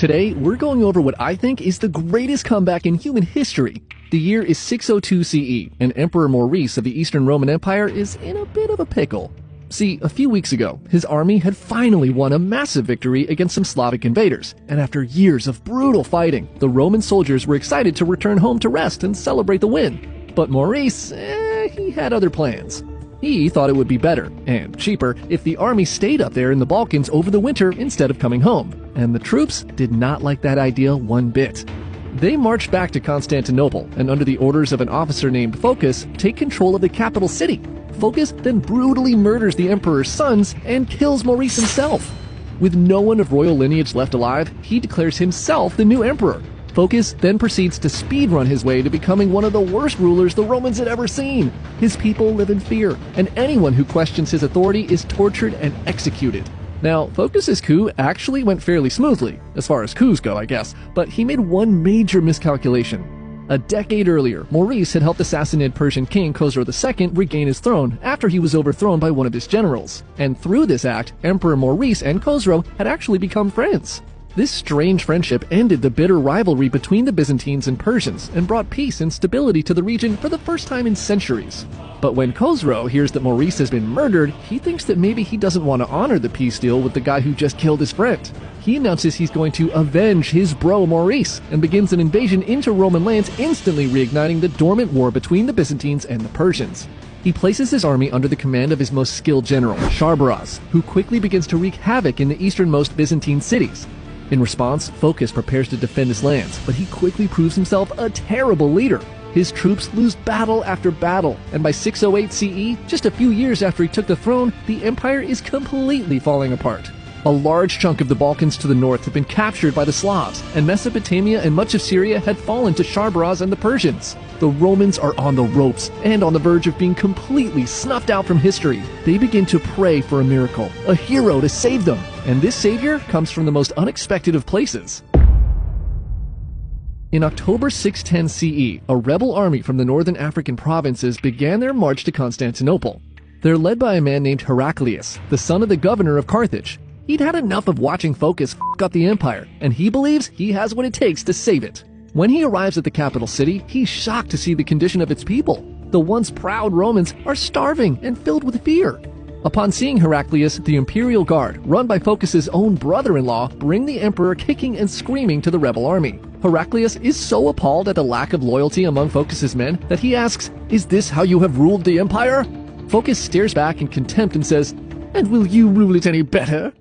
Today, we're going over what I think is the greatest comeback in human history. The year is 602 CE, and Emperor Maurice of the Eastern Roman Empire is in a bit of a pickle. See, a few weeks ago, his army had finally won a massive victory against some Slavic invaders, and after years of brutal fighting, the Roman soldiers were excited to return home to rest and celebrate the win. But Maurice, he had other plans. He thought it would be better, and cheaper, if the army stayed up there in the Balkans over the winter instead of coming home, and the troops did not like that idea one bit. They marched back to Constantinople, and under the orders of an officer named Phocas, take control of the capital city. Phocas then brutally murders the emperor's sons and kills Maurice himself. With no one of royal lineage left alive, he declares himself the new emperor. Phocas then proceeds to speedrun his way to becoming one of the worst rulers the Romans had ever seen. His people live in fear, and anyone who questions his authority is tortured and executed. Now, Phocas's coup actually went fairly smoothly, as far as coups go, I guess, but he made one major miscalculation. A decade earlier, Maurice had helped the Sassanid Persian king Khosrow II regain his throne after he was overthrown by one of his generals. And through this act, Emperor Maurice and Khosrow had actually become friends. This strange friendship ended the bitter rivalry between the Byzantines and Persians and brought peace and stability to the region for the first time in centuries. But when Khosrow hears that Maurice has been murdered, he thinks that maybe he doesn't want to honor the peace deal with the guy who just killed his friend. He announces he's going to avenge his bro Maurice and begins an invasion into Roman lands, instantly reigniting the dormant war between the Byzantines and the Persians. He places his army under the command of his most skilled general, Sharbaraz, who quickly begins to wreak havoc in the easternmost Byzantine cities. In response, Phocas prepares to defend his lands, but he quickly proves himself a terrible leader. His troops lose battle after battle, and by 608 CE, just a few years after he took the throne, the empire is completely falling apart. A large chunk of the Balkans to the north had been captured by the Slavs, and Mesopotamia and much of Syria had fallen to Sharbaraz and the Persians. The Romans are on the ropes and on the verge of being completely snuffed out from history. They begin to pray for a miracle, a hero to save them, and this savior comes from the most unexpected of places. In October 610 CE, a rebel army from the northern African provinces began their march to Constantinople. They're led by a man named Heraclius, the son of the governor of Carthage. He'd had enough of watching Phocas f*** up the empire, and he believes he has what it takes to save it. When he arrives at the capital city, he's shocked to see the condition of its people. The once proud Romans are starving and filled with fear. Upon seeing Heraclius, the imperial guard, run by Phocas's own brother-in-law, bring the emperor kicking and screaming to the rebel army. Heraclius is so appalled at the lack of loyalty among Phocas's men that he asks, "Is this how you have ruled the empire?" Phocas stares back in contempt and says, "And will you rule it any better?"